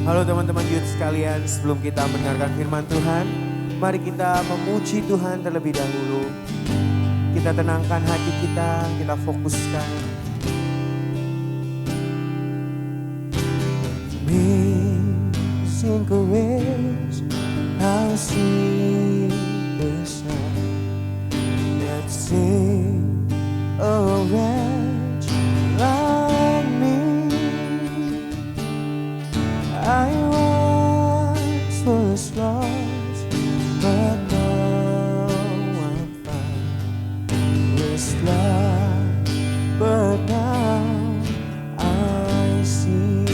Halo teman-teman youth sekalian, sebelum kita mendengarkan firman Tuhan, mari kita memuji Tuhan terlebih dahulu. Kita tenangkan hati kita fokuskan. Amazing grace, how sweet the sound that saved a wretch like me. I once was lost, but now I'm found. Was blind, but now I see.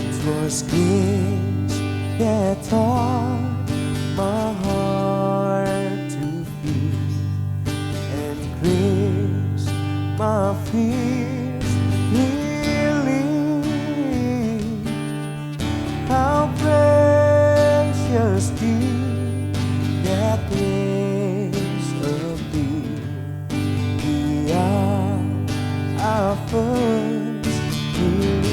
It was grace that taught my heart to feel, and grace my fears relieved. How precious deep that grace appeared beyond our first belief.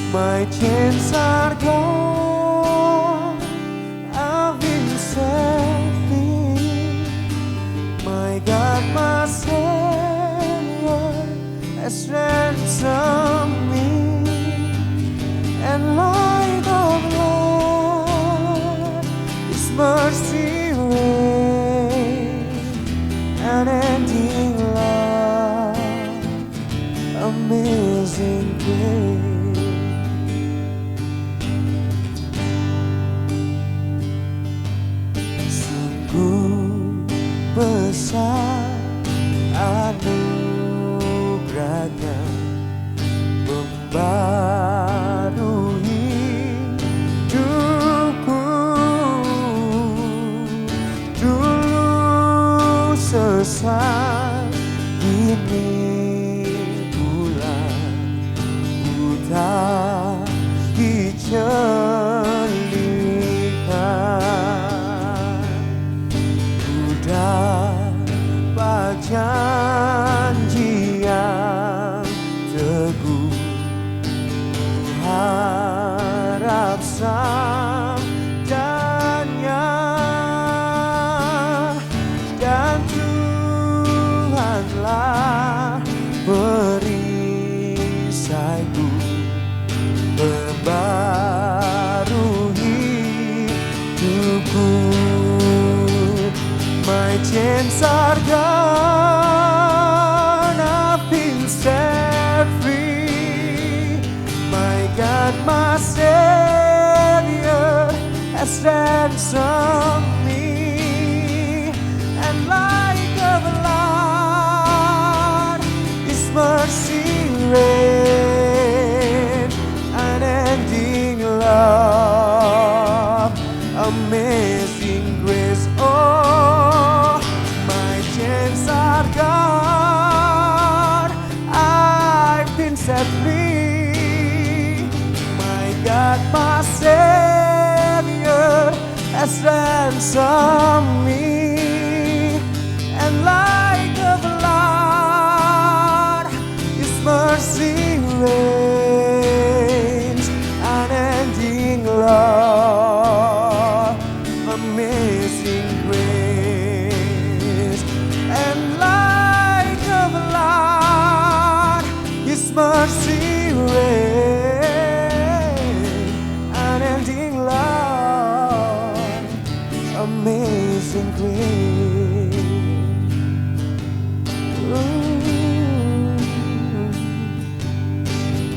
My chains are gone, I've been set free. My God, my Savior has ransomed me, and light of Lord, His mercy reigns, unending love, amazing grace. Sungguh besar anugerahnya, membarui hidupku. Dulu sesat, kini bulan buta dicelikan. Dapat janji yang teguh, harap sabdanya, dan Tuhanlah perisaiku, membarui hidupku. My chains are gone, I've been set free. My God, my Savior has ransomed me, and like a flood, His mercy reigns, unending love, amazing grace. Oh, my chains are gone, I've been set free. My God, my Savior has ransomed me, and like a flood, His mercy reigns, unending love, amazing grace. And like a flood, His mercy reigns, unending love, amazing grace.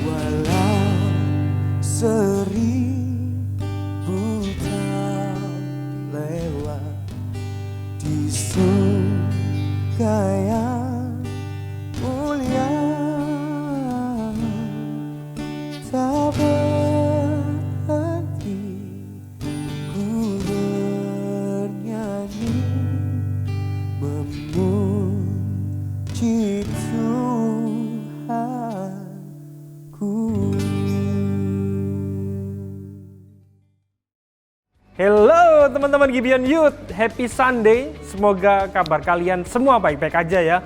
Walau seribu tahun lewat di surga yang mulia, tak berhenti ku bernyanyi, memuji Tuhanku. Hello teman-teman Gibeon Youth, happy Sunday. Semoga kabar kalian semua baik-baik aja ya.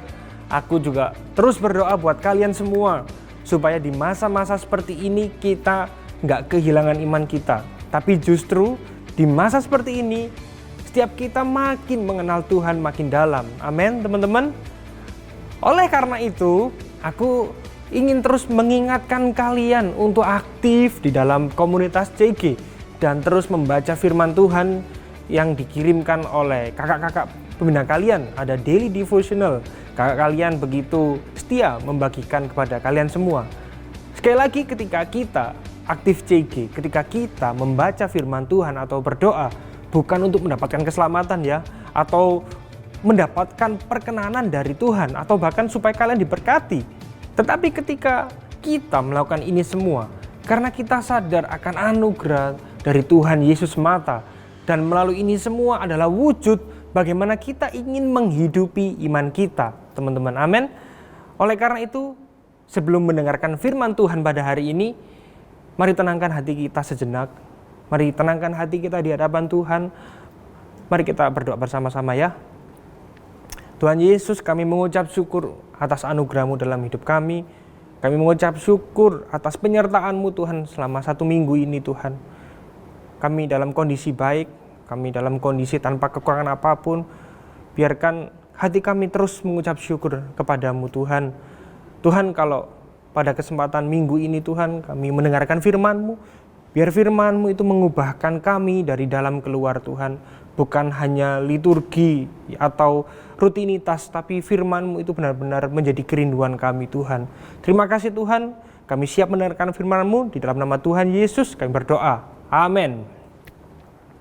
aku juga terus berdoa buat kalian semua, supaya di masa-masa seperti ini kita nggak kehilangan iman kita. Tapi justru di masa seperti ini, setiap kita makin mengenal Tuhan makin dalam. Amin, teman-teman. Oleh karena itu, aku ingin terus mengingatkan kalian untuk aktif di dalam komunitas CG dan terus membaca firman Tuhan yang dikirimkan oleh kakak-kakak pembina kalian. Ada daily devotional. Kakak kalian begitu setia membagikan kepada kalian semua. Sekali lagi, ketika kita aktif CG, ketika kita membaca firman Tuhan atau berdoa, bukan untuk mendapatkan keselamatan ya, atau mendapatkan perkenanan dari Tuhan, atau bahkan supaya kalian diberkati. Tetapi ketika kita melakukan ini semua, karena kita sadar akan anugerah dari Tuhan Yesus semata, dan melalui ini semua adalah wujud bagaimana kita ingin menghidupi iman kita, teman-teman. Amin. Oleh karena itu, sebelum mendengarkan firman Tuhan pada hari ini, mari tenangkan hati kita sejenak. Mari tenangkan hati kita di hadapan Tuhan. Mari kita berdoa bersama-sama ya. Tuhan Yesus, kami mengucap syukur atas anugerah-Mu dalam hidup kami. Kami mengucap syukur atas penyertaan-Mu Tuhan selama 1 minggu ini Tuhan. Kami dalam kondisi baik, kami dalam kondisi tanpa kekurangan apapun. Biarkan hati kami terus mengucap syukur kepada-Mu Tuhan. Tuhan, kalau pada kesempatan minggu ini Tuhan kami mendengarkan firman-Mu, biar firman-Mu itu mengubahkan kami dari dalam keluar Tuhan. Bukan hanya liturgi atau rutinitas, tapi firman-Mu itu benar-benar menjadi kerinduan kami Tuhan. Terima kasih Tuhan, kami siap mendengarkan firman-Mu. Di dalam nama Tuhan Yesus kami berdoa. Amin.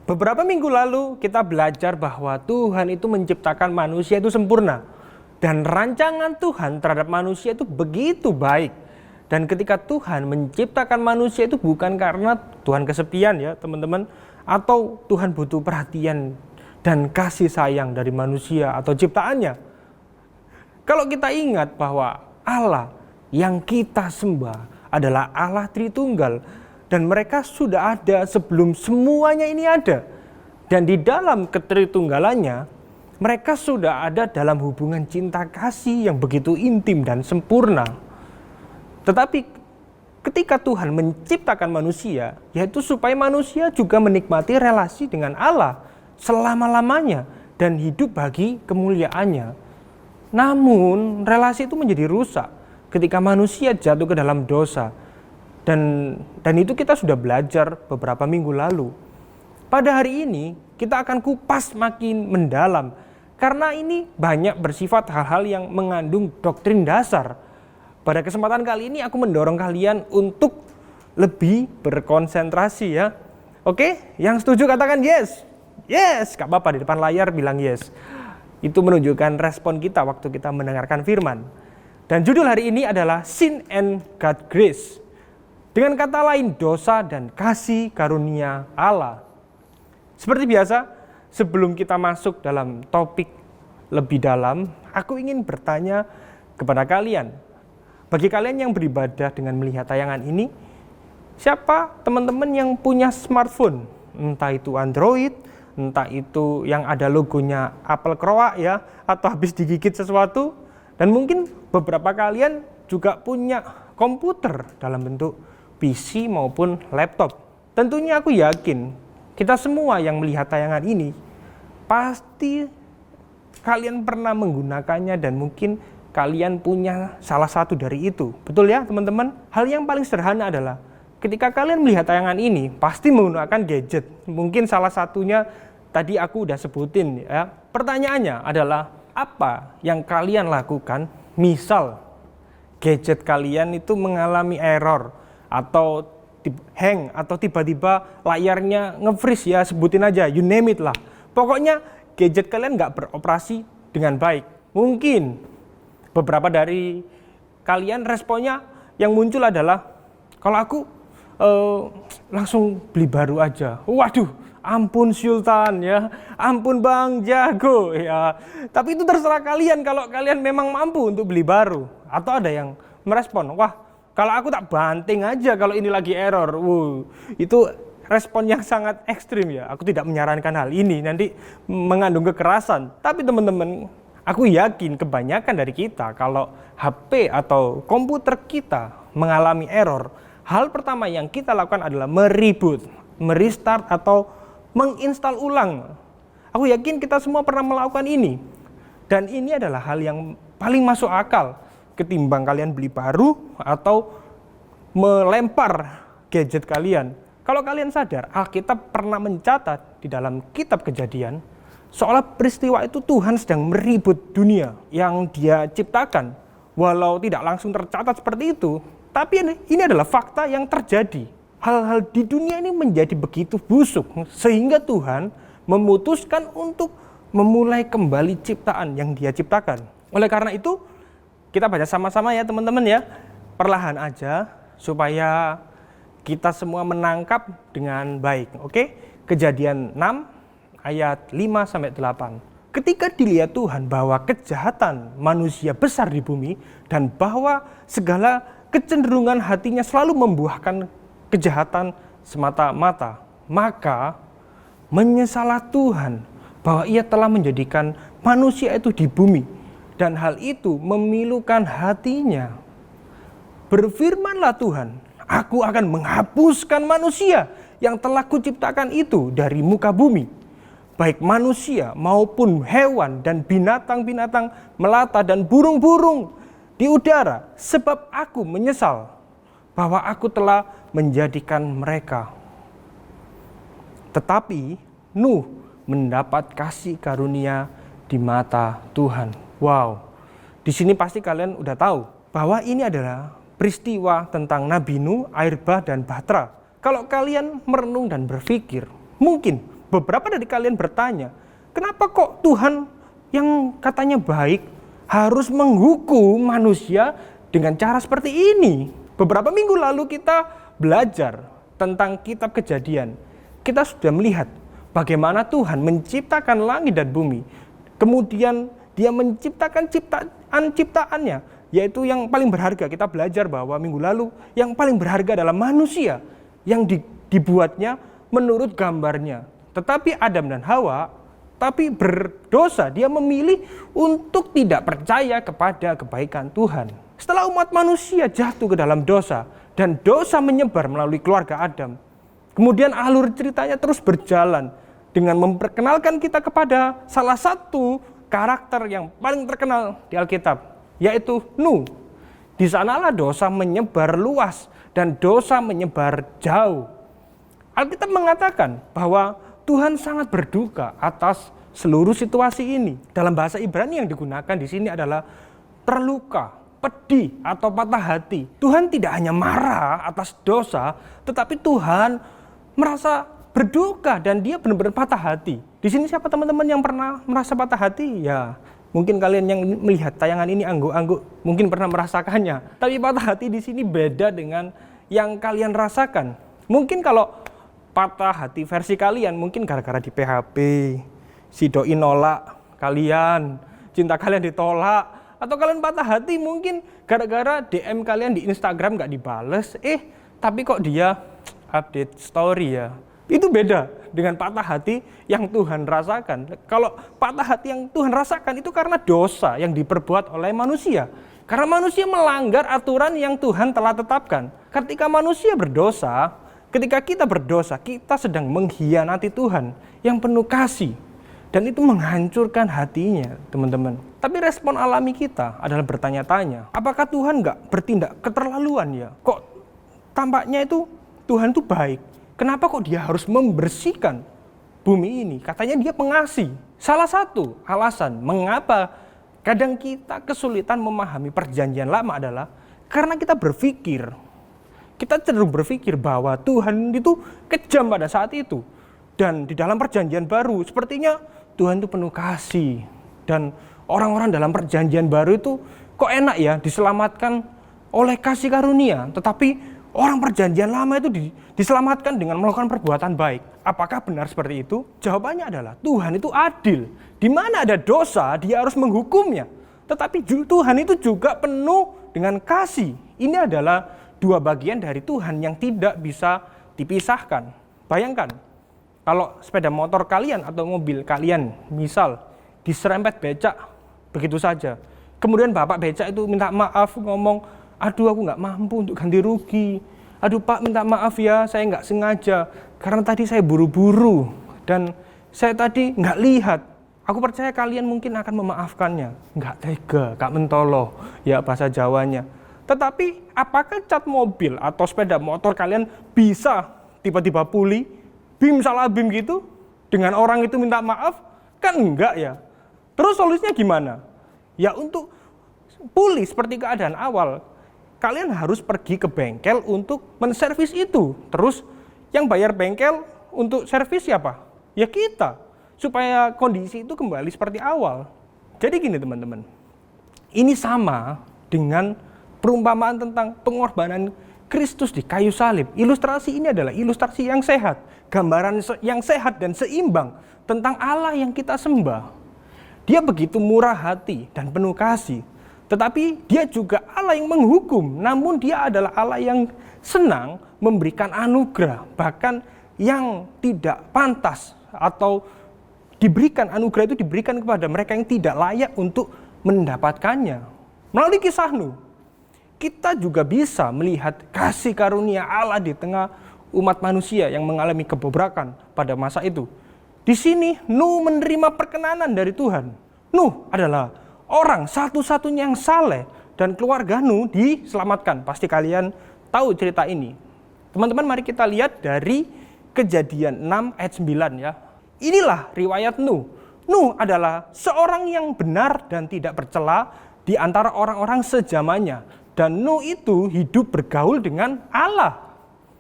Beberapa minggu lalu kita belajar bahwa Tuhan itu menciptakan manusia itu sempurna. Dan rancangan Tuhan terhadap manusia itu begitu baik. Dan ketika Tuhan menciptakan manusia itu bukan karena Tuhan kesepian ya teman-teman, atau Tuhan butuh perhatian dan kasih sayang dari manusia atau ciptaannya. Kalau kita ingat bahwa Allah yang kita sembah adalah Allah Tritunggal, dan mereka sudah ada sebelum semuanya ini ada. Dan di dalam ketritunggalannya, mereka sudah ada dalam hubungan cinta kasih yang begitu intim dan sempurna. Tetapi ketika Tuhan menciptakan manusia, yaitu supaya manusia juga menikmati relasi dengan Allah selama-lamanya dan hidup bagi kemuliaannya. Namun relasi itu menjadi rusak ketika manusia jatuh ke dalam dosa. Dan itu kita sudah belajar beberapa minggu lalu. Pada hari ini kita akan kupas makin mendalam, karena ini banyak bersifat hal-hal yang mengandung doktrin dasar. Pada kesempatan kali ini aku mendorong kalian untuk lebih berkonsentrasi ya. Oke, yang setuju katakan yes. Yes, gak apa-apa, di depan layar bilang yes. Itu menunjukkan respon kita waktu kita mendengarkan firman. Dan judul hari ini adalah Sin and God Grace. Dengan kata lain, dosa dan kasih karunia Allah. Seperti biasa, sebelum kita masuk dalam topik lebih dalam, aku ingin bertanya kepada kalian. Bagi kalian yang beribadah dengan melihat tayangan ini, siapa teman-teman yang punya smartphone? Entah itu Android, entah itu yang ada logonya apel kroak ya, atau habis digigit sesuatu. Dan mungkin beberapa kalian juga punya komputer dalam bentuk PC maupun laptop. Tentunya aku yakin kita semua yang melihat tayangan ini pasti kalian pernah menggunakannya dan mungkin kalian punya salah satu dari itu. Betul ya teman-teman? Hal yang paling sederhana adalah ketika kalian melihat tayangan ini pasti menggunakan gadget. Mungkin salah satunya tadi aku udah sebutin ya. Pertanyaannya adalah apa yang kalian lakukan misal gadget kalian itu mengalami error atau hang atau tiba-tiba layarnya nge-freeze ya, sebutin aja, you name it lah. Pokoknya gadget kalian nggak beroperasi dengan baik. Mungkin beberapa dari kalian responnya yang muncul adalah, kalau aku langsung beli baru aja. Waduh, ampun Sultan ya, ampun Bang Jago ya. Tapi itu terserah kalian kalau kalian memang mampu untuk beli baru. Atau ada yang merespon, wah kalau aku tak banting aja kalau ini lagi error. Itu respon yang sangat ekstrim ya. Aku tidak menyarankan hal ini, nanti mengandung kekerasan. Tapi teman-teman, Aku yakin kebanyakan dari kita kalau HP atau komputer kita mengalami error, hal pertama yang kita lakukan adalah mereboot, merestart atau menginstal ulang. Aku yakin kita semua pernah melakukan ini. Dan ini adalah hal yang paling masuk akal ketimbang kalian beli baru atau melempar gadget kalian. Kalau kalian sadar, Alkitab pernah mencatat di dalam kitab Kejadian, seolah peristiwa itu Tuhan sedang meribut dunia yang Dia ciptakan. Walau tidak langsung tercatat seperti itu, tapi ini adalah fakta yang terjadi. Hal-hal di dunia ini menjadi begitu busuk, sehingga Tuhan memutuskan untuk memulai kembali ciptaan yang Dia ciptakan. Oleh karena itu, kita baca sama-sama ya teman-teman ya, perlahan aja supaya kita semua menangkap dengan baik. Oke? Kejadian 6 ayat 5-8. Ketika dilihat Tuhan bahwa kejahatan manusia besar di bumi dan bahwa segala kecenderungan hatinya selalu membuahkan kejahatan semata-mata, maka menyesallah Tuhan bahwa Ia telah menjadikan manusia itu di bumi dan hal itu memilukan hatinya. Berfirmanlah Tuhan, aku akan menghapuskan manusia yang telah kuciptakan itu dari muka bumi, baik manusia maupun hewan dan binatang-binatang melata dan burung-burung di udara, sebab aku menyesal bahwa aku telah menjadikan mereka. Tetapi Nuh mendapat kasih karunia di mata Tuhan. Wow, di sini pasti kalian udah tahu bahwa ini adalah peristiwa tentang Nabi Nuh, air bah, dan bahtera. Kalau kalian merenung dan berpikir, mungkin beberapa dari kalian bertanya, kenapa kok Tuhan yang katanya baik harus menghukum manusia dengan cara seperti ini? Beberapa minggu lalu kita belajar tentang kitab Kejadian. Kita sudah melihat bagaimana Tuhan menciptakan langit dan bumi. Kemudian Dia menciptakan ciptaan-ciptaannya, yaitu yang paling berharga. Kita belajar bahwa minggu lalu yang paling berharga adalah manusia yang dibuatnya menurut gambarnya. Tetapi Adam dan Hawa berdosa, dia memilih untuk tidak percaya kepada kebaikan Tuhan. Setelah umat manusia jatuh ke dalam dosa dan dosa menyebar melalui keluarga Adam, kemudian alur ceritanya terus berjalan dengan memperkenalkan kita kepada salah satu karakter yang paling terkenal di Alkitab, yaitu Nuh. Di sanalah dosa menyebar luas dan dosa menyebar jauh. Alkitab mengatakan bahwa Tuhan sangat berduka atas seluruh situasi ini. Dalam bahasa Ibrani yang digunakan di sini adalah terluka, pedih atau patah hati. Tuhan tidak hanya marah atas dosa, tetapi Tuhan merasa berduka dan Dia benar-benar patah hati. Di sini siapa teman-teman yang pernah merasa patah hati? Ya, mungkin kalian yang melihat tayangan ini angguk-angguk mungkin pernah merasakannya. Tapi patah hati di sini beda dengan yang kalian rasakan. Mungkin kalau patah hati versi kalian mungkin gara-gara di PHP, si doi nolak kalian, cinta kalian ditolak, atau kalian patah hati mungkin gara-gara DM kalian di Instagram gak dibales, tapi kok dia update story ya. Itu beda dengan patah hati yang Tuhan rasakan. Kalau patah hati yang Tuhan rasakan itu karena dosa yang diperbuat oleh manusia. Karena manusia melanggar aturan yang Tuhan telah tetapkan. Ketika manusia berdosa, ketika kita berdosa, kita sedang mengkhianati Tuhan yang penuh kasih. Dan itu menghancurkan hatinya, teman-teman. Tapi respon alami kita adalah bertanya-tanya, apakah Tuhan nggak bertindak keterlaluan ya? Kok tampaknya itu Tuhan itu baik? Kenapa kok Dia harus membersihkan bumi ini? Katanya Dia pengasih. Salah satu alasan mengapa kadang kita kesulitan memahami perjanjian lama adalah karena kita cenderung berpikir bahwa Tuhan itu kejam pada saat itu. Dan di dalam perjanjian baru sepertinya Tuhan itu penuh kasih. Dan orang-orang dalam perjanjian baru itu kok enak ya diselamatkan oleh kasih karunia. Tetapi orang perjanjian lama itu diselamatkan dengan melakukan perbuatan baik. Apakah benar seperti itu? Jawabannya adalah Tuhan itu adil. Di mana ada dosa, Dia harus menghukumnya. Tetapi Tuhan itu juga penuh dengan kasih. Ini adalah dua bagian dari Tuhan yang tidak bisa dipisahkan. Bayangkan, kalau sepeda motor kalian atau mobil kalian misal diserempet becak, begitu saja. Kemudian bapak becak itu minta maaf, ngomong, aduh aku nggak mampu untuk ganti rugi. Aduh Pak, minta maaf ya, saya nggak sengaja. Karena tadi saya buru-buru dan saya tadi nggak lihat. Aku percaya kalian mungkin akan memaafkannya. Nggak tega, nggak mentoloh, ya bahasa Jawanya. Tetapi apakah cat mobil atau sepeda motor kalian bisa tiba-tiba pulih, bim salah bim gitu, dengan orang itu minta maaf? Kan enggak ya. Terus solusinya gimana? Ya untuk pulih seperti keadaan awal, kalian harus pergi ke bengkel untuk menservis itu. Terus yang bayar bengkel untuk servis siapa? Ya kita. Supaya kondisi itu kembali seperti awal. Jadi gini teman-teman, ini sama dengan perumpamaan tentang pengorbanan Kristus di kayu salib. Ilustrasi ini adalah ilustrasi yang sehat, gambaran yang sehat dan seimbang tentang Allah yang kita sembah. Dia begitu murah hati dan penuh kasih, tetapi dia juga Allah yang menghukum, namun dia adalah Allah yang senang memberikan anugerah, bahkan yang tidak pantas atau diberikan anugerah itu diberikan kepada mereka yang tidak layak untuk mendapatkannya. Melalui kisah Nuh, kita juga bisa melihat kasih karunia Allah di tengah umat manusia yang mengalami kebobrokan pada masa itu. Di sini Nuh menerima perkenanan dari Tuhan. Nuh adalah orang satu-satunya yang saleh dan keluarga Nuh diselamatkan. Pasti kalian tahu cerita ini. Teman-teman, mari kita lihat dari Kejadian 6 ayat 9 ya. Inilah riwayat Nuh. Nuh adalah seorang yang benar dan tidak bercela di antara orang-orang sezamannya. Dan Nuh itu hidup bergaul dengan Allah.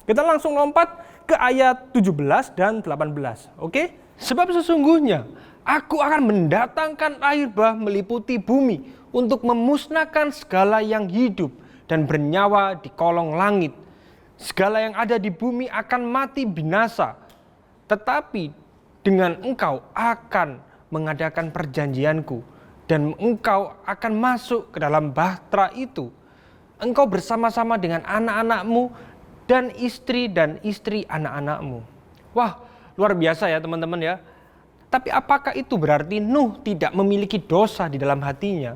Kita langsung lompat ke ayat 17 dan 18. Oke? Sebab sesungguhnya aku akan mendatangkan air bah meliputi bumi untuk memusnahkan segala yang hidup dan bernyawa di kolong langit. Segala yang ada di bumi akan mati binasa. Tetapi dengan engkau akan mengadakan perjanjianku dan engkau akan masuk ke dalam bahtera itu. Engkau bersama-sama dengan anak-anakmu dan istri anak-anakmu. Wah, luar biasa ya teman-teman ya. Tapi apakah itu berarti Nuh tidak memiliki dosa di dalam hatinya?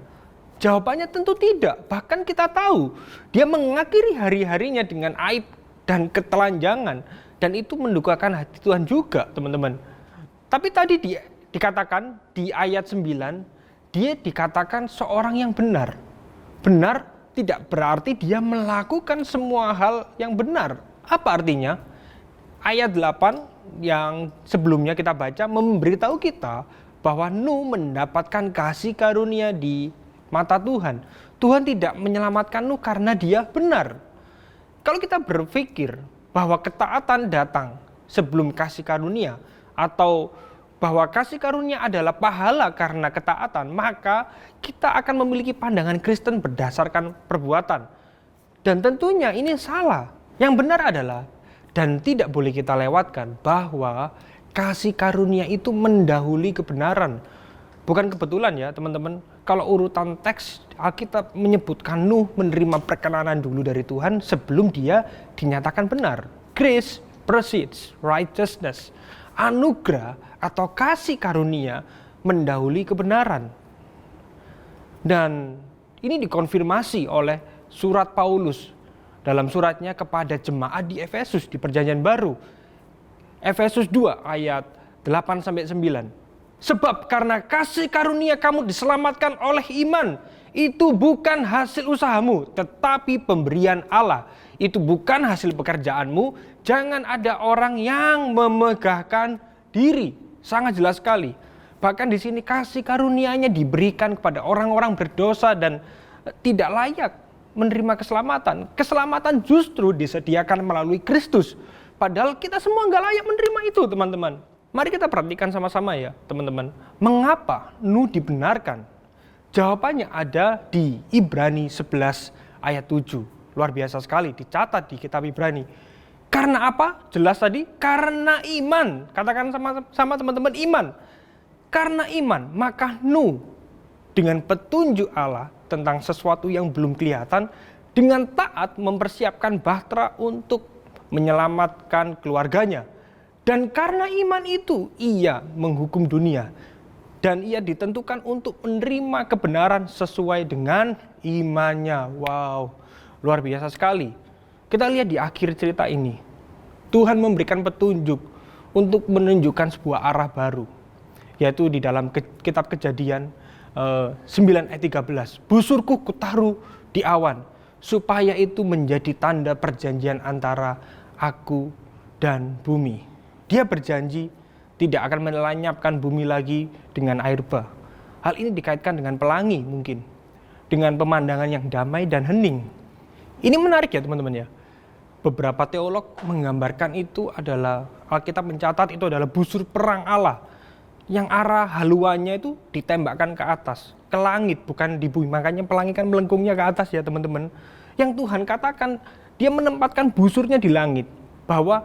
Jawabannya tentu tidak. Bahkan kita tahu dia mengakhiri hari-harinya dengan aib dan ketelanjangan. Dan itu mendukakan hati Tuhan juga teman-teman. Tapi tadi dikatakan di ayat 9, dia dikatakan seorang yang benar. Benar tidak berarti dia melakukan semua hal yang benar. Apa artinya? Ayat 8 yang sebelumnya kita baca memberitahu kita bahwa Nuh mendapatkan kasih karunia di mata Tuhan. Tuhan tidak menyelamatkan Nuh karena dia benar. Kalau kita berpikir bahwa ketaatan datang sebelum kasih karunia, atau bahwa kasih karunia adalah pahala karena ketaatan, maka kita akan memiliki pandangan Kristen berdasarkan perbuatan. Dan tentunya ini salah. Yang benar adalah, dan tidak boleh kita lewatkan, bahwa kasih karunia itu mendahului kebenaran. Bukan kebetulan ya teman-teman, kalau urutan teks Alkitab menyebutkan Nuh menerima perkenanan dulu dari Tuhan sebelum dia dinyatakan benar. Grace precedes righteousness. Anugerah atau kasih karunia mendahului kebenaran. Dan ini dikonfirmasi oleh surat Paulus dalam suratnya kepada jemaat di Efesus di Perjanjian Baru. Efesus 2 ayat 8-9. Sebab karena kasih karunia kamu diselamatkan oleh iman. Itu bukan hasil usahamu, tetapi pemberian Allah. Itu bukan hasil pekerjaanmu. Jangan ada orang yang memegahkan diri. Sangat jelas sekali. Bahkan di sini kasih karunia-Nya diberikan kepada orang-orang berdosa dan tidak layak menerima keselamatan. Keselamatan justru disediakan melalui Kristus. Padahal kita semua nggak layak menerima itu, teman-teman. Mari kita perhatikan sama-sama ya, teman-teman. Mengapa Nuh dibenarkan? Jawabannya ada di Ibrani 11 ayat 7. Luar biasa sekali, dicatat di kitab Ibrani. Karena apa? Jelas tadi, karena iman. Katakan sama teman-teman, iman. Karena iman, maka Nuh dengan petunjuk Allah tentang sesuatu yang belum kelihatan, dengan taat mempersiapkan bahtera untuk menyelamatkan keluarganya. Dan karena iman itu, ia menghukum dunia dan ia ditentukan untuk menerima kebenaran sesuai dengan imannya. Wow, luar biasa sekali. Kita lihat di akhir cerita ini, Tuhan memberikan petunjuk untuk menunjukkan sebuah arah baru, yaitu di dalam kitab Kejadian 9 ayat 13. Busurku kutaruh di awan, supaya itu menjadi tanda perjanjian antara aku dan bumi. Dia berjanji tidak akan melenyapkan bumi lagi dengan air bah. Hal ini dikaitkan dengan pelangi mungkin, dengan pemandangan yang damai dan hening. Ini menarik ya teman-teman ya. Beberapa teolog menggambarkan itu adalah, Alkitab mencatat itu adalah busur perang Allah, yang arah haluannya itu ditembakkan ke atas, ke langit, bukan di bumi. Makanya pelangi kan melengkungnya ke atas ya teman-teman. Yang Tuhan katakan, dia menempatkan busurnya di langit, bahwa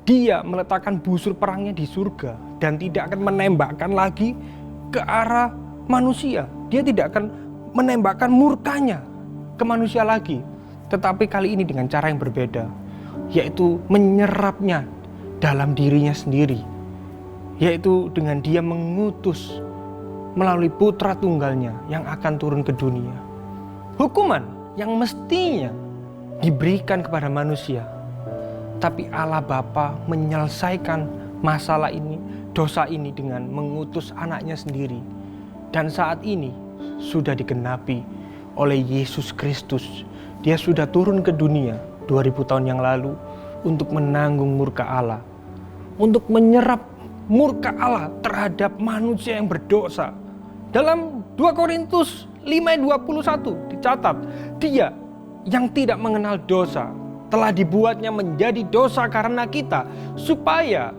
dia meletakkan busur perangnya di surga dan tidak akan menembakkan lagi ke arah manusia. Dia tidak akan menembakkan murkanya ke manusia lagi. Tetapi kali ini dengan cara yang berbeda, yaitu menyerapnya dalam dirinya sendiri. Yaitu dengan dia mengutus melalui putra tunggalnya yang akan turun ke dunia. Hukuman yang mestinya diberikan kepada manusia, tapi Allah Bapa menyelesaikan masalah ini, dosa ini dengan mengutus anaknya sendiri. Dan saat ini sudah digenapi oleh Yesus Kristus. Dia sudah turun ke dunia 2000 tahun yang lalu untuk menanggung murka Allah, untuk menyerap murka Allah terhadap manusia yang berdosa. Dalam 2 Korintus 5:21 dicatat, dia yang tidak mengenal dosa telah dibuatnya menjadi dosa karena kita, supaya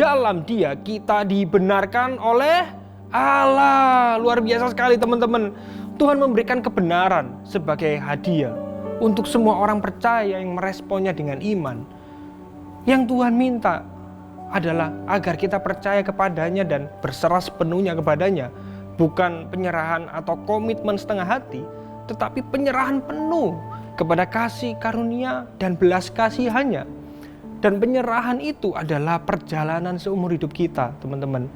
dalam dia kita dibenarkan oleh Allah. Luar biasa sekali teman-teman. Tuhan memberikan kebenaran sebagai hadiah untuk semua orang percaya yang meresponnya dengan iman. Yang Tuhan minta adalah agar kita percaya kepadanya dan berserah sepenuhnya kepadanya. Bukan penyerahan atau komitmen setengah hati, tetapi penyerahan penuh kepada kasih karunia dan belas kasihannya. Dan penyerahan itu adalah perjalanan seumur hidup kita teman-teman.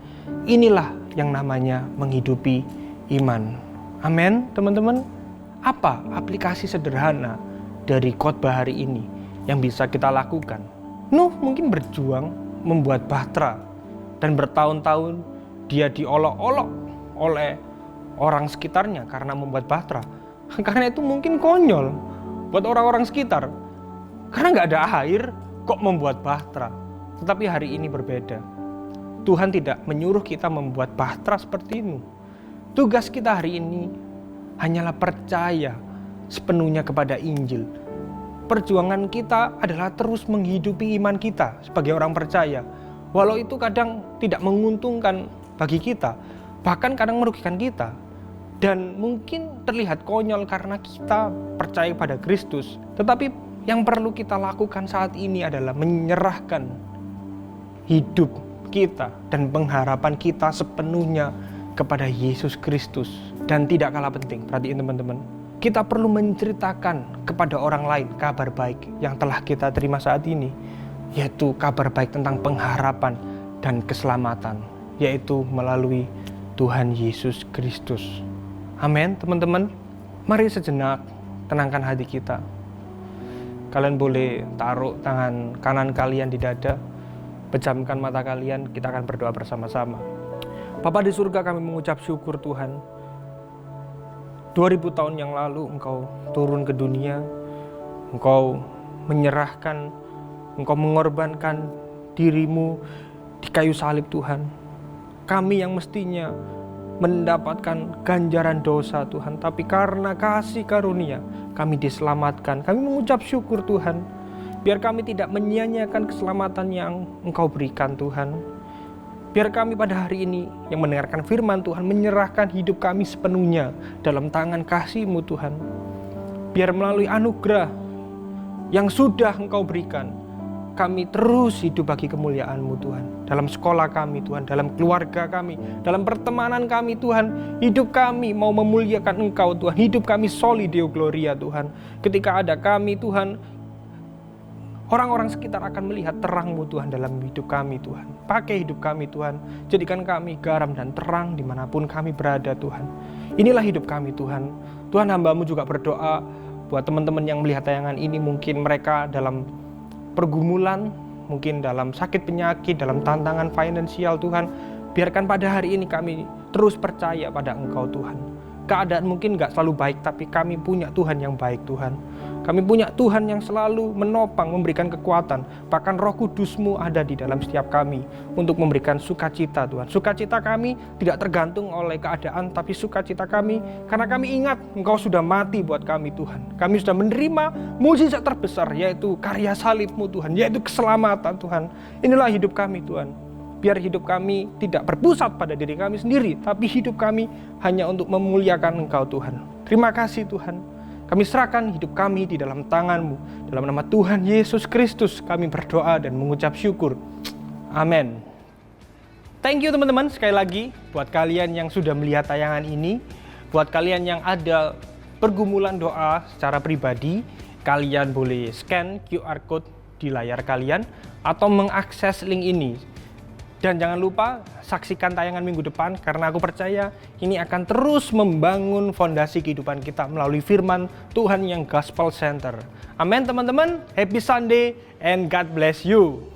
Inilah yang namanya menghidupi iman. Amin teman-teman. Apa aplikasi sederhana dari khotbah hari ini yang bisa kita lakukan? Nuh mungkin berjuang membuat bahtera, dan bertahun-tahun dia diolok-olok oleh orang sekitarnya karena membuat bahtera. Karena itu mungkin konyol buat orang-orang sekitar, karena nggak ada air kok membuat bahtera. Tetapi hari ini berbeda. Tuhan tidak menyuruh kita membuat bahtera seperti ini. Tugas kita hari ini hanyalah percaya sepenuhnya kepada Injil. Perjuangan kita adalah terus menghidupi iman kita sebagai orang percaya. Walau itu kadang tidak menguntungkan bagi kita, bahkan kadang merugikan kita. Dan mungkin terlihat konyol karena kita percaya pada Kristus. Tetapi yang perlu kita lakukan saat ini adalah menyerahkan hidup kita dan pengharapan kita sepenuhnya kepada Yesus Kristus. Dan tidak kalah penting, perhatiin teman-teman, kita perlu menceritakan kepada orang lain kabar baik yang telah kita terima saat ini, yaitu kabar baik tentang pengharapan dan keselamatan, yaitu melalui Tuhan Yesus Kristus. Amin teman-teman. Mari sejenak tenangkan hati kita. Kalian boleh taruh tangan kanan kalian di dada, pejamkan mata kalian, kita akan berdoa bersama-sama. Bapa di surga, kami mengucap syukur Tuhan. 2000 tahun yang lalu Engkau turun ke dunia, Engkau menyerahkan, Engkau mengorbankan dirimu di kayu salib Tuhan. Kami yang mestinya mendapatkan ganjaran dosa Tuhan, tapi karena kasih karunia kami diselamatkan. Kami mengucap syukur Tuhan. Biar kami tidak menyia-nyiakan keselamatan yang Engkau berikan Tuhan. Biar kami pada hari ini yang mendengarkan firman Tuhan menyerahkan hidup kami sepenuhnya dalam tangan kasih-Mu Tuhan. Biar melalui anugerah yang sudah Engkau berikan, kami terus hidup bagi kemuliaan-Mu Tuhan. Dalam sekolah kami Tuhan, dalam keluarga kami, dalam pertemanan kami Tuhan. Hidup kami mau memuliakan Engkau Tuhan. Hidup kami soli Deo Gloria Tuhan. Ketika ada kami Tuhan, Orang-orang sekitar akan melihat terang-Mu Tuhan dalam hidup kami Tuhan. Pakai hidup kami Tuhan, jadikan kami garam dan terang dimanapun kami berada Tuhan. Inilah hidup kami Tuhan. Tuhan, hamba-Mu juga berdoa buat teman-teman yang melihat tayangan ini, mungkin mereka dalam pergumulan, mungkin dalam sakit penyakit, dalam tantangan finansial Tuhan. Biarkan pada hari ini kami terus percaya pada Engkau Tuhan. Keadaan mungkin gak selalu baik, tapi kami punya Tuhan yang baik Tuhan. Kami punya Tuhan yang selalu menopang, memberikan kekuatan. Bahkan Roh Kudus-Mu ada di dalam setiap kami untuk memberikan sukacita Tuhan. Sukacita kami tidak tergantung oleh keadaan, tapi sukacita kami karena kami ingat Engkau sudah mati buat kami Tuhan. Kami sudah menerima mukjizat terbesar, yaitu karya salib-Mu Tuhan, yaitu keselamatan Tuhan. Inilah hidup kami Tuhan. Biar hidup kami tidak berpusat pada diri kami sendiri, tapi hidup kami hanya untuk memuliakan Engkau Tuhan. Terima kasih Tuhan. Kami serahkan hidup kami di dalam tangan-Mu. Dalam nama Tuhan Yesus Kristus kami berdoa dan mengucap syukur. Amin. Thank you teman-teman sekali lagi buat kalian yang sudah melihat tayangan ini. Buat kalian yang ada pergumulan doa secara pribadi, kalian boleh scan QR code di layar kalian atau mengakses link ini. Dan jangan lupa saksikan tayangan minggu depan, karena aku percaya ini akan terus membangun fondasi kehidupan kita melalui firman Tuhan yang Gospel Center. Amin teman-teman, happy Sunday and God bless you.